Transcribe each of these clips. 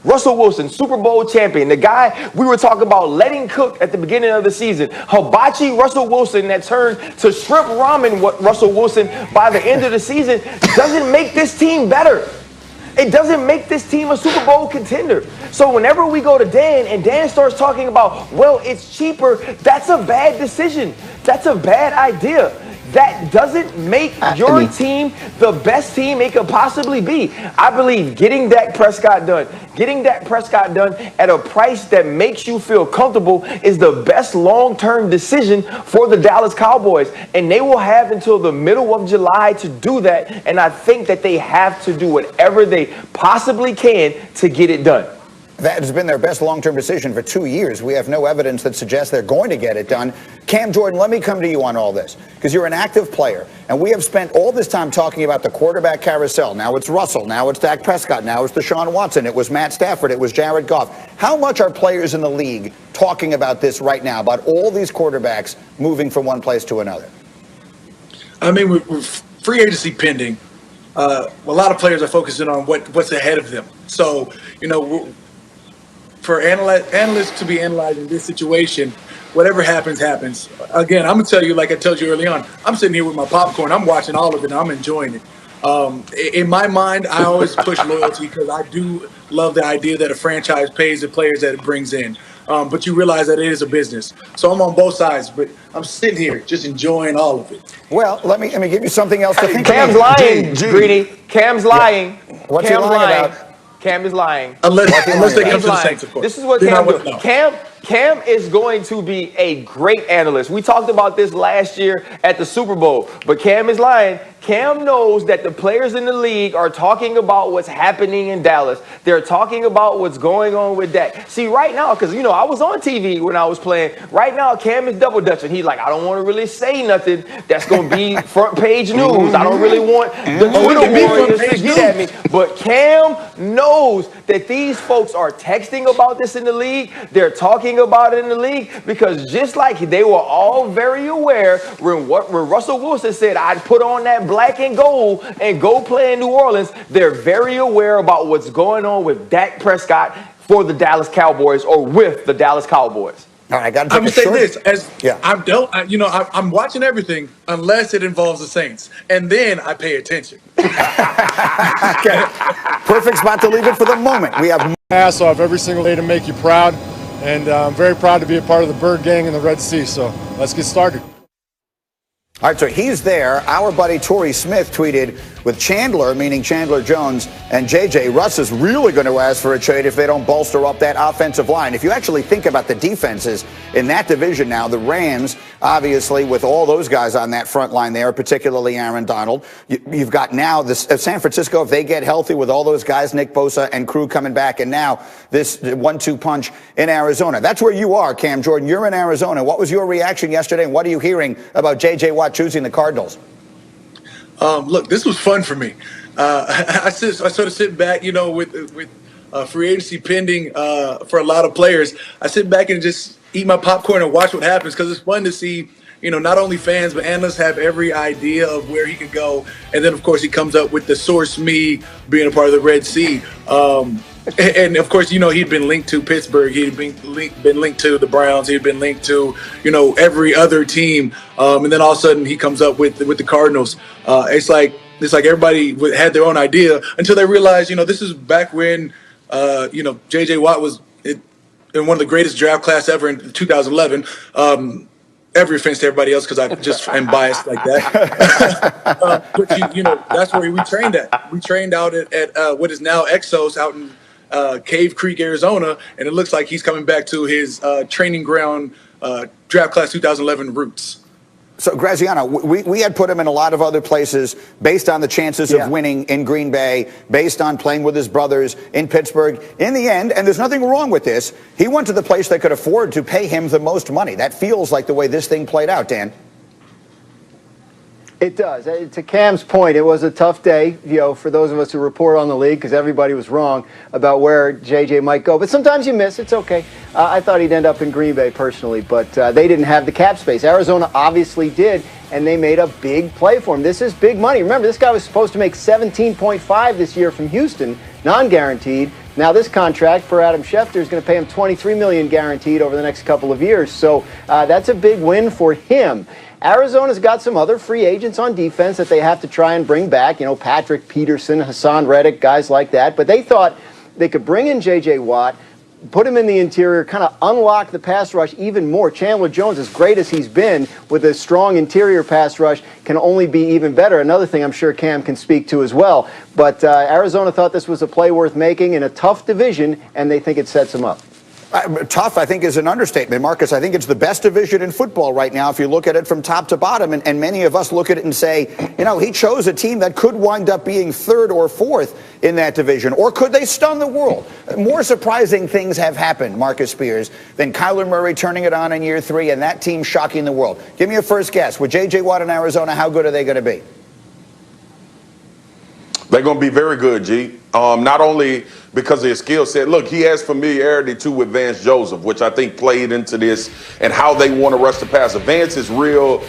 Russell Wilson, Super Bowl champion, the guy we were talking about letting cook at the beginning of the season. Hibachi Russell Wilson that turned to shrimp ramen Russell Wilson by the end of the season doesn't make this team better. It doesn't make this team a Super Bowl contender. So whenever we go to Dan and Dan starts talking about, well, it's cheaper, that's a bad decision. That's a bad idea. That doesn't make your team the best team it could possibly be. I believe getting Dak Prescott done at a price that makes you feel comfortable is the best long-term decision for the Dallas Cowboys. And they will have until the middle of July to do that. And I think that they have to do whatever they possibly can to get it done. That has been their best long-term decision for 2 years. We have no evidence that suggests they're going to get it done. Cam Jordan, let me come to you on all this, because you're an active player, and we have spent all this time talking about the quarterback carousel. Now it's Russell, now it's Dak Prescott, now it's Deshaun Watson, it was Matt Stafford, it was Jared Goff. How much are players in the league talking about this right now, about all these quarterbacks moving from one place to another? I mean, with free agency pending, a lot of players are focusing on what's ahead of them. So, for analysts to be analyzing this situation, whatever happens, happens. Again, I'm going to tell you, like I told you early on, I'm sitting here with my popcorn. I'm watching all of it, and I'm enjoying it. In my mind, I always push loyalty because I do love the idea that a franchise pays the players that it brings in. But you realize that it is a business. So I'm on both sides, but I'm sitting here just enjoying all of it. Well, let me give you something else to think Cam's about. lying, Greedy. Cam's lying. What's he lying about? Cam is lying. Unless they come to the Saints, of course. This is what Cam does. Cam is going to be a great analyst. We talked about this last year at the Super Bowl, but Cam is lying. Cam knows that the players in the league are talking about what's happening in Dallas. They're talking about what's going on with Dak. See, right now, because, I was on TV when I was playing. Right now, Cam is double dutching. He's like, I don't want to really say nothing that's going to be front page news. I don't really want the Twitter warriors to get at me. But Cam knows that these folks are texting about this in the league. They're talking about it in the league because just like they were all very aware when Russell Wilson said, I'd put on that black and gold and go play in New Orleans, they're very aware about what's going on with Dak Prescott for the Dallas Cowboys or with the Dallas Cowboys. All right, I got to I'm gonna say this I'm watching everything unless it involves the Saints, and then I pay attention. Okay. Perfect spot to leave it for the moment. We have ass off every single day to make you proud, and I'm very proud to be a part of the Bird Gang in the Red Sea. So let's get started. All right, so he's there. Our buddy Torrey Smith tweeted with Chandler, meaning Chandler Jones, and J.J. Russ is really going to ask for a trade if they don't bolster up that offensive line. If you actually think about the defenses in that division now, the Rams, obviously, with all those guys on that front line there, particularly Aaron Donald, you've got now this San Francisco, if they get healthy with all those guys, Nick Bosa and crew coming back, and now this 1-2 punch in Arizona. That's where you are, Cam Jordan. You're in Arizona. What was your reaction yesterday, and what are you hearing about J.J. Watt choosing the Cardinals? Look, this was fun for me. I sort of sit back, with free agency pending for a lot of players. I sit back and just eat my popcorn and watch what happens because it's fun to see, not only fans but analysts have every idea of where he could go. And then, of course, he comes up with the source me being a part of the Red Sea. And of course, he'd been linked to Pittsburgh. He'd been linked to the Browns. He'd been linked to, every other team. And then all of a sudden he comes up with the Cardinals. It's like everybody had their own idea until they realized, this is back when, J.J. Watt was in one of the greatest draft class ever in 2011. Every offense to everybody else because I just am biased like that. But that's where we trained at. We trained out at what is now Exos out in Cave Creek, Arizona, and it looks like he's coming back to his training ground draft class 2011 roots. So, Graziano, we had put him in a lot of other places based on the chances of winning in Green Bay, based on playing with his brothers in Pittsburgh. In the end, and there's nothing wrong with this, he went to the place that could afford to pay him the most money. That feels like the way this thing played out, Dan. It does. To Cam's point, it was a tough day, for those of us who report on the league because everybody was wrong about where J.J. might go. But sometimes you miss. It's okay. I thought he'd end up in Green Bay personally, but they didn't have the cap space. Arizona obviously did, and they made a big play for him. This is big money. Remember, this guy was supposed to make $17.5 this year from Houston, non-guaranteed. Now this contract for Adam Schefter is going to pay him $23 million guaranteed over the next couple of years. So that's a big win for him. Arizona's got some other free agents on defense that they have to try and bring back. You know, Patrick Peterson, Hassan Reddick, guys like that. But they thought they could bring in J.J. Watt, put him in the interior, kind of unlock the pass rush even more. Chandler Jones, as great as he's been with a strong interior pass rush, can only be even better. Another thing I'm sure Cam can speak to as well. But Arizona thought this was a play worth making in a tough division, and they think it sets them up. Tough, I think, is an understatement, Marcus. I think it's the best division in football right now if you look at it from top to bottom. And many of us look at it and say, you know, he chose a team that could wind up being third or fourth in that division. Or could they stun the world? More surprising things have happened, Marcus Spears, than Kyler Murray turning it on in year 3 and that team shocking the world. Give me a first guess. With J.J. Watt in Arizona, how good are they going to be? They're going to be very good, G. Not only because of his skill set. Look, he has familiarity, too, with Vance Joseph, which I think played into this and how they want to rush the passer. Vance is real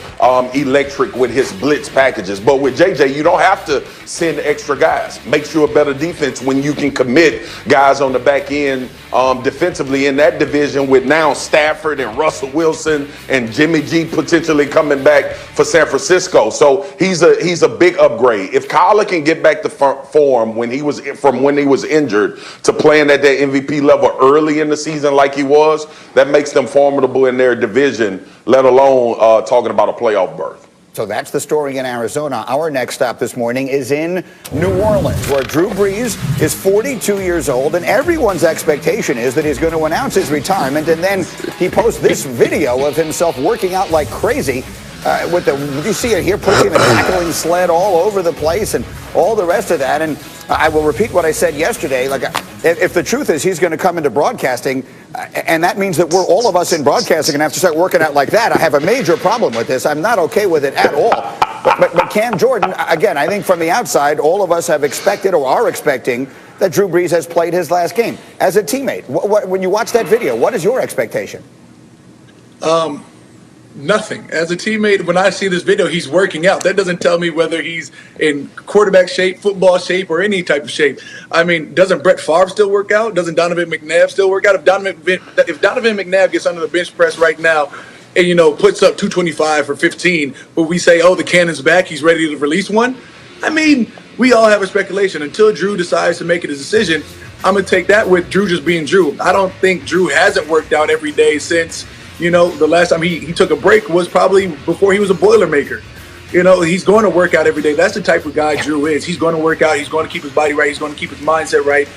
electric with his blitz packages. But with J.J., you don't have to send extra guys. Makes you a better defense when you can commit guys on the back end defensively in that division with now Stafford and Russell Wilson and Jimmy G potentially coming back for San Francisco. So he's a big upgrade. If Kyler can get back to form when he was injured to playing at that MVP level early in the season like he was, that makes them formidable in their division, let alone talking about a playoff berth. So that's the story in Arizona. Our next stop this morning is in New Orleans, where Drew Brees is 42 years old, and everyone's expectation is that he's going to announce his retirement, and then he posts this video of himself working out like crazy. You see it here, pushing the tackling sled all over the place and all the rest of that. And I will repeat what I said yesterday. Like, if the truth is he's going to come into broadcasting, and that means that all of us in broadcasting going to have to start working out like that, I have a major problem with this. I'm not okay with it at all. But Cam Jordan, again, I think from the outside, all of us have expected or are expecting that Drew Brees has played his last game. As a teammate, when you watch that video, what is your expectation? Nothing. As a teammate, when I see this video, he's working out. That doesn't tell me whether he's in quarterback shape, football shape, or any type of shape. I mean, doesn't Brett Favre still work out? Doesn't Donovan McNabb still work out? If Donovan McNabb gets under the bench press right now and, you know, puts up 225 for 15, but we say, oh, the cannon's back, he's ready to release one. I mean, we all have a speculation. Until Drew decides to make a decision, I'm going to take that with Drew just being Drew. I don't think Drew hasn't worked out every day since, you know, the last time he took a break was probably before he was a Boilermaker. You know, he's going to work out every day. That's the type of guy Drew is. He's going to work out. He's going to keep his body right. He's going to keep his mindset right.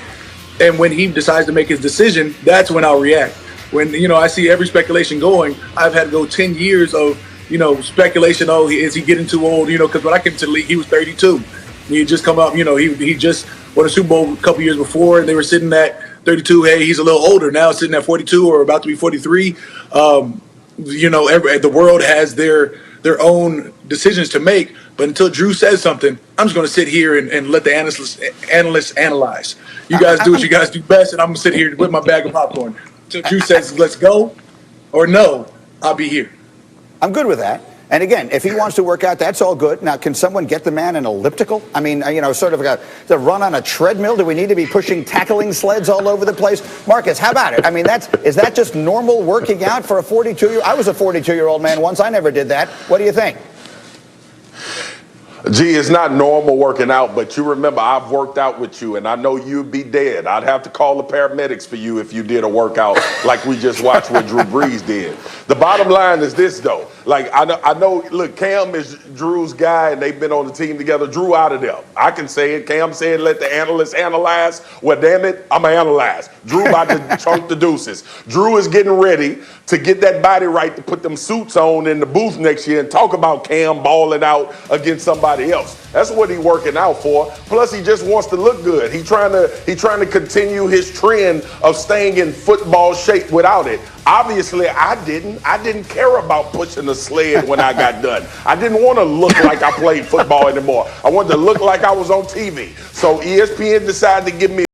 And when he decides to make his decision, that's when I'll react. When, you know, I see every speculation going, I've had to go 10 years of, you know, speculation. Oh, is he getting too old? You know, because when I came to the league, he was 32. He had just come up, you know, he just won a Super Bowl a couple years before, and they were sitting at 32. Hey, he's a little older now, sitting at 42 or about to be 43. You know, the world has their own decisions to make. But until Drew says something, I'm just going to sit here and let the analysts analyze. You guys do what you guys do best, and I'm going to sit here with my bag of popcorn. Until Drew says, let's go, or no, I'll be here. I'm good with that. And again, if he wants to work out, that's all good. Now, can someone get the man an elliptical? I mean, you know, sort of to run on a treadmill? Do we need to be pushing tackling sleds all over the place? Marcus, how about it? I mean, is that just normal working out for a 42-year-old? I was a 42-year-old man once. I never did that. What do you think? Gee, it's not normal working out, but you remember I've worked out with you, and I know you'd be dead. I'd have to call the paramedics for you if you did a workout like we just watched what Drew Brees did. The bottom line is this, though. Like, I know, look, Cam is Drew's guy, and they've been on the team together. Drew out of there. I can say it. Cam said, let the analysts analyze. Well, damn it, I'm going to analyze. Drew about to chunk the deuces. Drew is getting ready to get that body right to put them suits on in the booth next year and talk about Cam balling out against somebody else. That's what he's working out for. Plus, he just wants to look good. He's trying to continue his trend of staying in football shape without it. Obviously, I didn't care about pushing the sled when I got done. I didn't want to look like I played football anymore. I wanted to look like I was on TV. So ESPN decided to give me